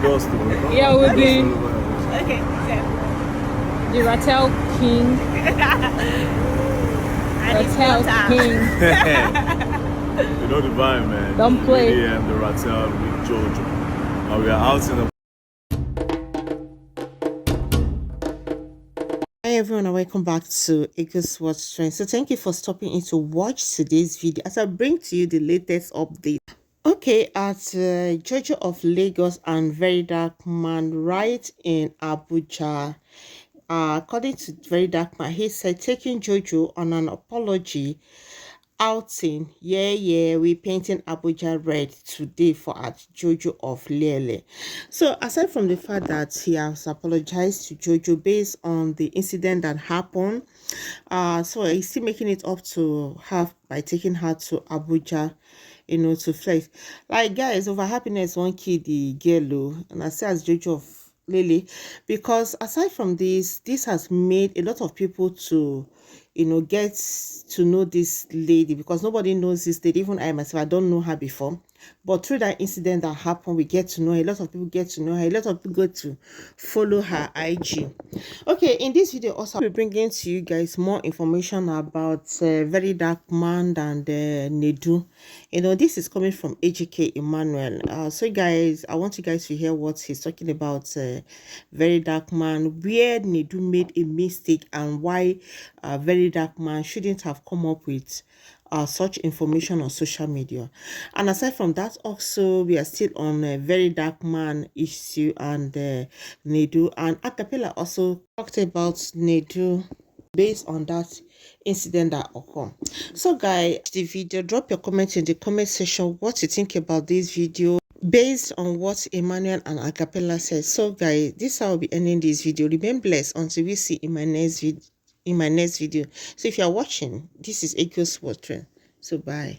dust. Yeah, with the Okay, the Rattel King. Rattel King. You know the vibe, man. Don't play. VDM, the Rattel with Jojo. And we are out in the. Hi everyone and welcome back to Eagles Watch Trend. So thank you for stopping in to watch today's video as I bring to you the latest update. Okay, at Jojo of Lagos and VDM right in Abuja. According to VDM, he said taking Jojo on an apology outing. We painting Abuja red today for at Jojo of Lele. So aside from the fact that he has apologized to Jojo based on the incident that happened, so he's still making it up to her by taking her to Abuja, to flex. Like guys, over happiness won't kill the girl, and I say as Jojo of Lily, because aside from this has made a lot of people to get to know this lady, because nobody knows this lady. Even I myself, I don't know her before, but through that incident that happened, we get to know her. A lot of people get to know her. A lot of people get to follow her IG. Okay, in this video also I'll be bringing to you guys more information about VDM and Nedu. This is coming from AJK Emmanuel. So guys, I want you guys to hear what he's talking about VDM, where Nedu made a mistake and why VDM shouldn't have come up with such information on social media. And aside from that, also we are still on VDM issue and Nedu, and Acapella also talked about Nedu based on that incident that occurred. So guys, the video, drop your comment in the comment section what you think about this video based on what Emmanuel and Acapella said. So guys, this is how I'll be ending this video. Remain blessed until we see in my next video. So if you are watching, this is Eagles Watch Trend. So bye.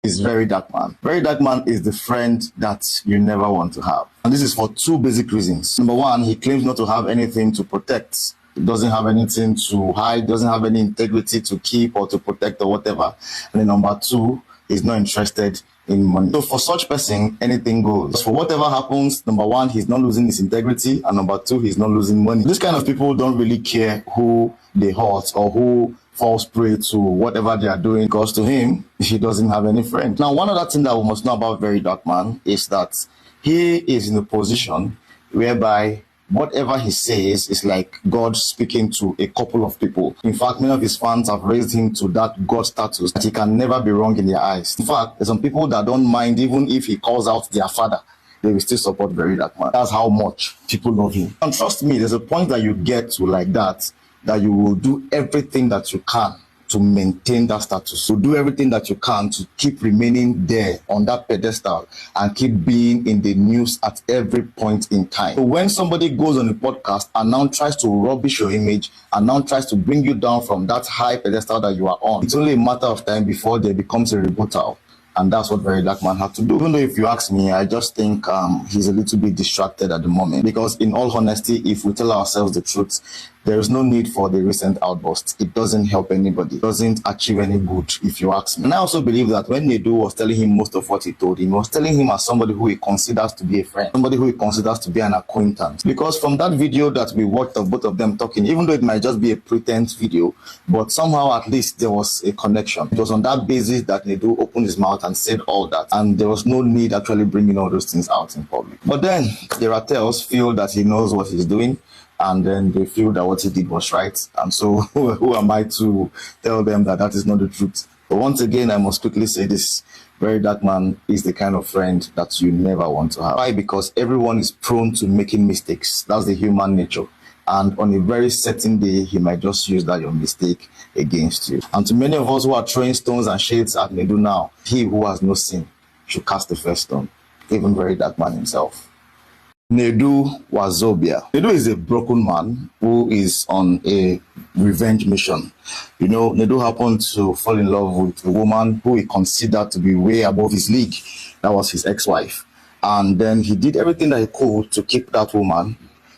Is VDM. VDM is the friend that you never want to have. And this is for two basic reasons. Number one, he claims not to have anything to protect. He doesn't have anything to hide, doesn't have any integrity to keep or to protect or whatever. And then number two, he's not interested in money. So for such person, anything goes. For whatever happens, number one, he's not losing his integrity, and number two, he's not losing money. This kind of people don't really care who they hurt or who falls prey to whatever they are doing, because to him, he doesn't have any friends. Now, one other thing that we must know about VDM is that he is in a position whereby whatever he says is like God speaking to a couple of people. In fact, many of his fans have raised him to that God status that he can never be wrong in their eyes. In fact, there's some people that don't mind even if he calls out their father, they will still support VDM. That's how much people love him. And trust me, there's a point that you get to like that you will do everything that you can to maintain that status. So do everything that you can to keep remaining there on that pedestal and keep being in the news at every point in time. So when somebody goes on a podcast and now tries to rubbish your image and now tries to bring you down from that high pedestal that you are on, it's only a matter of time before there becomes a rebuttal. And that's what VDM had to do. Even though if you ask me, I just think he's a little bit distracted at the moment. Because in all honesty, if we tell ourselves the truth, there is no need for the recent outburst. It doesn't help anybody. It doesn't achieve any good, if you ask me. And I also believe that when Nedu was telling him most of what he told him, he was telling him as somebody who he considers to be a friend, somebody who he considers to be an acquaintance. Because from that video that we watched of both of them talking, even though it might just be a pretense video, but somehow at least there was a connection. It was on that basis that Nedu opened his mouth and said all that. And there was no need actually bringing all those things out in public. But then the Rattels feel that he knows what he's doing, and then they feel that what he did was right. And so who am I to tell them that that is not the truth? But once again, I must quickly say this. VDM is the kind of friend that you never want to have. Why? Because everyone is prone to making mistakes. That's the human nature. And on a very certain day, he might just use that your mistake against you. And to many of us who are throwing stones and shades at Nedu now, he who has no sin should cast the first stone. Even VDM himself. Nedu Wazobia. Nedu is a broken man who is on a revenge mission. Nedu happened to fall in love with a woman who he considered to be way above his league. That was his ex-wife. And then he did everything that he could to keep that woman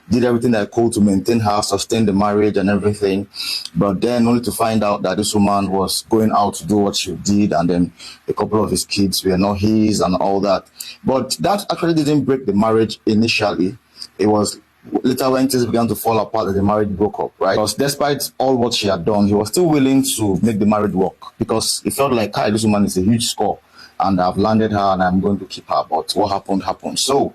did everything I could to maintain her, sustain the marriage and everything. But then only to find out that this woman was going out to do what she did, and then a couple of his kids were not his and all that. But that actually didn't break the marriage initially. It was later when things began to fall apart that the marriage broke up, right? Because despite all what she had done, he was still willing to make the marriage work, because he felt like, hi, this woman is a huge score and I've landed her and I'm going to keep her. But what happened, happened. So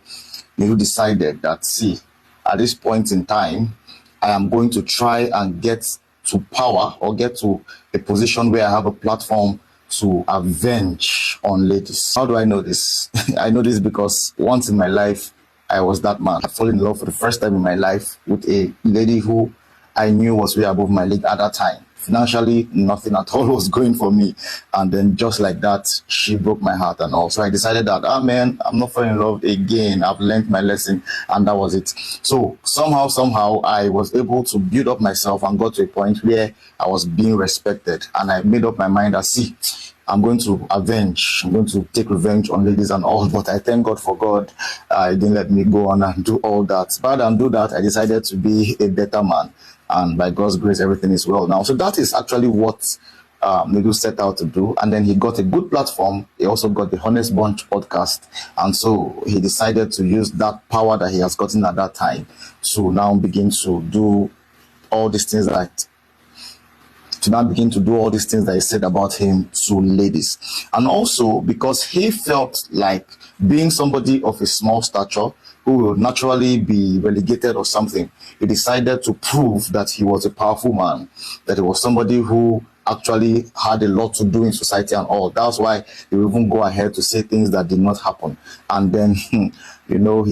Nedu decided that, see, at this point in time, I am going to try and get to power, or get to a position where I have a platform to avenge on ladies. How do I know this? I know this because once in my life, I was that man. I fell in love for the first time in my life with a lady who I knew was way above my league at that time. Financially, nothing at all was going for me. And then just like that, she broke my heart and all. So I decided that, man, I'm not falling in love again. I've learned my lesson, and that was it. So somehow, I was able to build up myself and got to a point where I was being respected. And I made up my mind that, see, I'm going to avenge. I'm going to take revenge on ladies and all. But I thank God for God. He didn't let me go on and do all that. Rather than do that, I decided to be a better man. And by God's grace, everything is well now. So that is actually what Nedu set out to do. And then he got a good platform. He also got the Honest Bunch podcast. And so he decided to use that power that he has gotten at that time to now begin to do all these things that he said about him to ladies. And also because he felt like, being somebody of a small stature who will naturally be relegated or something, he decided to prove that he was a powerful man, that he was somebody who actually had a lot to do in society and all. That's why he would even go ahead to say things that did not happen. And then, he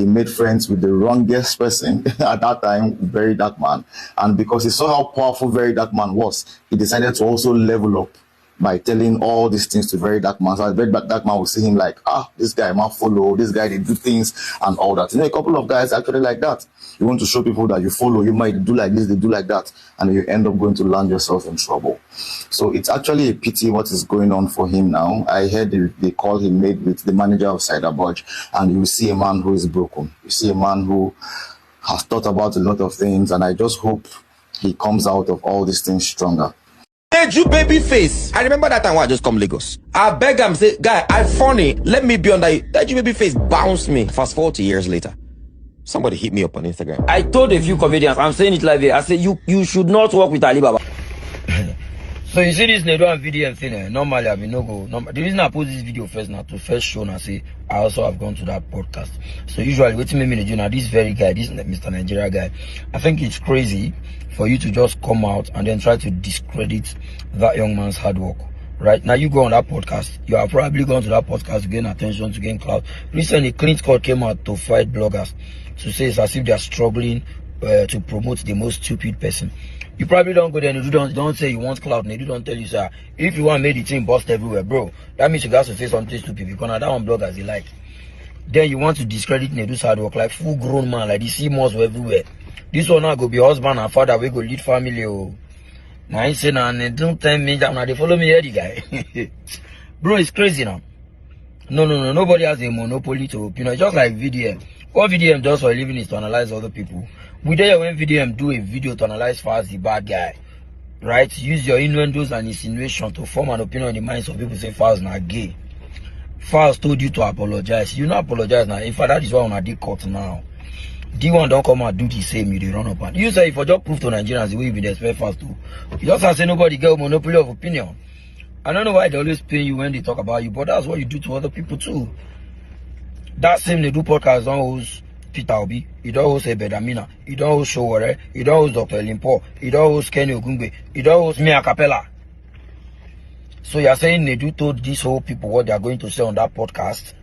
made friends with the wrongest person at that time, VDM. And because he saw how powerful VDM was, he decided to also level up by telling all these things to VDM. So VDM would see him like, this guy might follow, this guy, they do things and all that. A couple of guys actually like that. You want to show people that you follow, you might do like this, they do like that, and you end up going to land yourself in trouble. So it's actually a pity what is going on for him now. I heard the call he made with the manager of Cyberbudge, and you see a man who is broken. You see a man who has thought about a lot of things, and I just hope he comes out of all these things stronger. Nedu baby face. I remember that time when I just come Lagos. I beg him, say, guy, I funny. Let me be on that. Nedu baby face bounced me. Fast 40 years later, somebody hit me up on Instagram. I told a few comedians, I'm saying it like this. I said, you should not work with Alibaba. So you see this Nedu and VDM thing, normally I mean no go. The reason I post this video first now to first show and say I also have gone to that podcast. So usually waiting me do now this very guy, this Mr. Nigeria guy, I think it's crazy for you to just come out and then try to discredit that young man's hard work. Right now, you go on that podcast, you are probably going to that podcast to gain attention, to gain clout. Recently, Clint Scott came out to fight bloggers to say it's as if they are struggling to promote the most stupid person. You probably don't go there and you don't say you want clout, and you don't tell you, sir, if you want to make the team bust everywhere, bro, that means you got to say something stupid because now that one bloggers they like. Then you want to discredit Nedu's hard work like full grown man, like this he must everywhere. This one now go be husband and father, we go lead family. Oh. Now I say now don't tell me that now they follow me here, the guy. Bro, it's crazy now. No, nobody has a monopoly to just like VDM. What VDM does for a living is to analyze other people. We there when VDM do a video to analyze Faz the bad guy. Right? Use your innuendos and insinuation to form an opinion in the minds of people say Faz not gay. Faz told you to apologize. You not apologize now. In fact, that is why on a D court now. D1 don't come and do the same, you run up and you say if I just prove to Nigerians the way you be expect fast to. You just have to say nobody get a monopoly of opinion. I don't know why they always pay you when they talk about you, but that's what you do to other people too. That same they do podcast don't host Peter Obi, you don't host Ebedamina, you don't host Showore, you don't host Dr. Limpo, you don't host Kenny Ogungbe, you don't host Mia Capella. So you're saying Nedu told these whole people what they are going to say on that podcast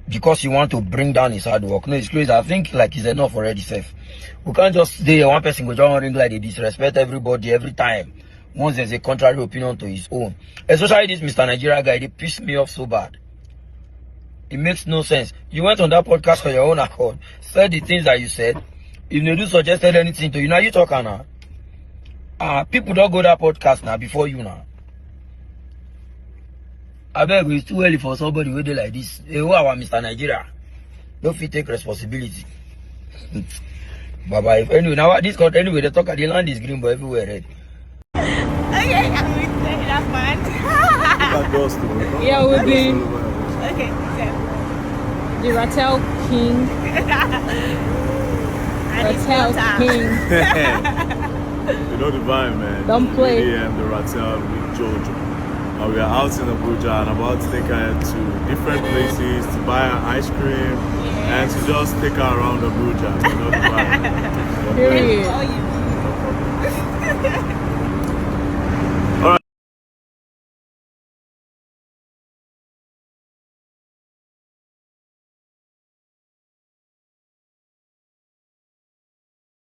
because you want to bring down his hard work. No, it's crazy. I think like it's enough already, safe. We can't just stay one person go down ring like they disrespect everybody every time. Once there's a contrary opinion to his own. Especially this Mr. Nigeria guy, they pissed me off so bad. It makes no sense. You went on that podcast for your own accord, said the things that you said. If Nedu suggested anything to you, now you talking now. People don't go that podcast now before you now. I beg it's too early for somebody who do like this. Who are Mr. Nigeria? Don't fit take responsibility. Baba, if anyway, now this country anyway, the talk at the land is green, but everywhere red. Okay, I'm with VDRKman. That goes to Yeah, we'll be Okay, so. the Rattel King. And it's Rattel water. King. You know the vibe, man. Don't play. The VDM, the Rattel with Jojo. We are out in Abuja and about to take her to different places to buy her ice cream and to just take her around Abuja. You know the vibe. Period. Oh, you.